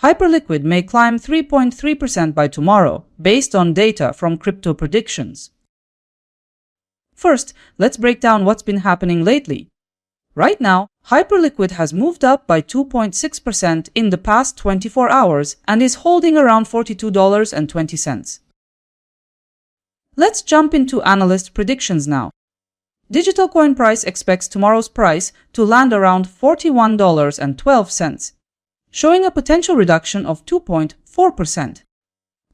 Hyperliquid may climb 3.3% by tomorrow, based on data from crypto predictions. First, let's break down what's been happening lately. Right now, Hyperliquid has moved up by 2.6% in the past 24 hours and is holding around $42.20. Let's jump into analyst predictions now. Digital Coin Price expects tomorrow's price to land around $41.12, showing a potential reduction of 2.4%.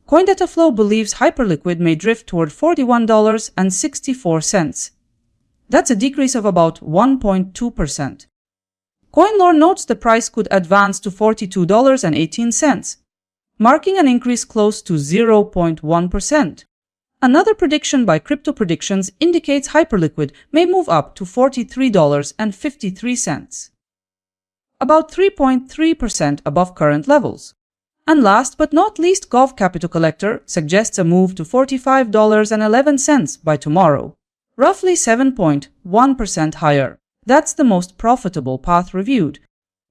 CoinDataFlow believes Hyperliquid may drift toward $41.64. That's a decrease of about 1.2%. CoinLore notes the price could advance to $42.18, marking an increase close to 0.1%. Another prediction by Crypto Predictions indicates Hyperliquid may move up to $43.53, about 3.3% above current levels. And last but not least, Gov Capital Collector suggests a move to $45.11 by tomorrow, roughly 7.1% higher. That's the most profitable path reviewed.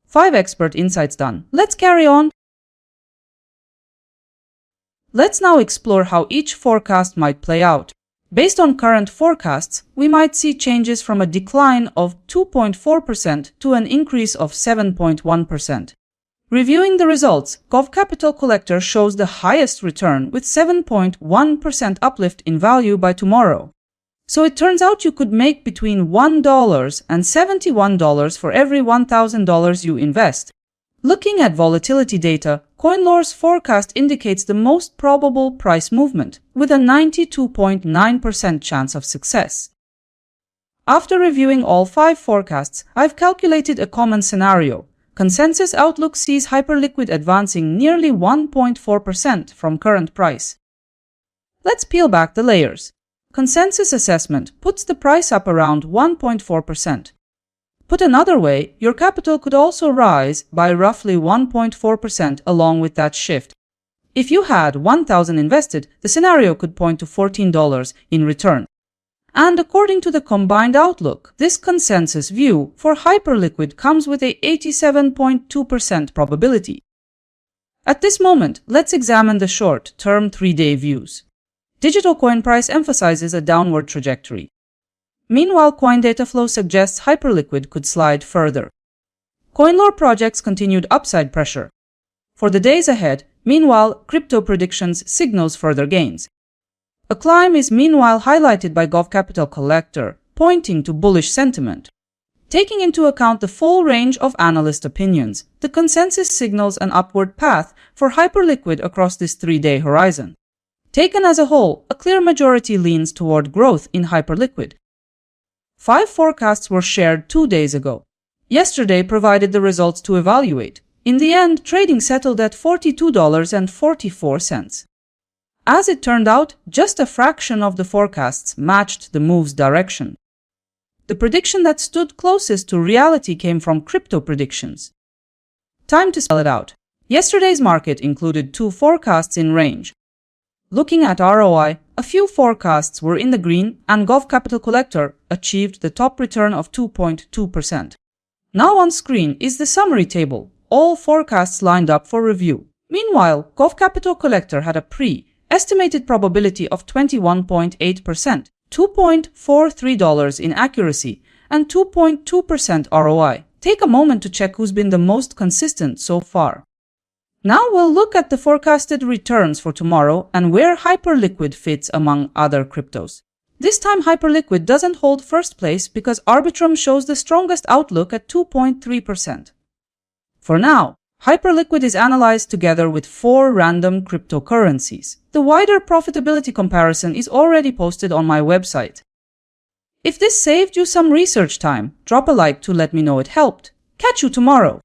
5 expert insights done. Let's carry on. Let's now explore how each forecast might play out. Based on current forecasts, we might see changes from a decline of 2.4% to an increase of 7.1%. Reviewing the results, Gov Capital Collector shows the highest return with 7.1% uplift in value by tomorrow. So it turns out you could make between $1 and $71 for every $1,000 you invest. Looking at volatility data, CoinLore's forecast indicates the most probable price movement, with a 92.9% chance of success. After reviewing all 5 forecasts, I've calculated a common scenario. Consensus outlook sees Hyperliquid advancing nearly 1.4% from current price. Let's peel back the layers. Consensus assessment puts the price up around 1.4%. Put another way, your capital could also rise by roughly 1.4% along with that shift. If you had $1,000 invested, the scenario could point to $14 in return. And according to the combined outlook, this consensus view for Hyperliquid comes with a 87.2% probability. At this moment, let's examine the short-term 3-day views. Digital Coin Price emphasizes a downward trajectory. Meanwhile, CoinDataFlow suggests Hyperliquid could slide further. CoinLore projects continued upside pressure. For the days ahead, meanwhile, Crypto Predictions signals further gains. A climb is meanwhile highlighted by Gov Capital Collector, pointing to bullish sentiment. Taking into account the full range of analyst opinions, the consensus signals an upward path for Hyperliquid across this 3-day horizon. Taken as a whole, a clear majority leans toward growth in Hyperliquid. 5 forecasts were shared 2 days ago. Yesterday provided the results to evaluate. In the end, trading settled at $42.44. As it turned out, just a fraction of the forecasts matched the move's direction. The prediction that stood closest to reality came from Crypto Predictions. Time to spell it out. Yesterday's market included 2 forecasts in range. Looking at ROI, a few forecasts were in the green, and Gov Capital Collector achieved the top return of 2.2%. Now on screen is the summary table, all forecasts lined up for review. Meanwhile, Gov Capital Collector had a estimated probability of 21.8%, $2.43 in accuracy, and 2.2% ROI. Take a moment to check who's been the most consistent so far. Now we'll look at the forecasted returns for tomorrow and where Hyperliquid fits among other cryptos. This time Hyperliquid doesn't hold first place because Arbitrum shows the strongest outlook at 2.3%. For now, Hyperliquid is analyzed together with 4 random cryptocurrencies. The wider profitability comparison is already posted on my website. If this saved you some research time, drop a like to let me know it helped. Catch you tomorrow.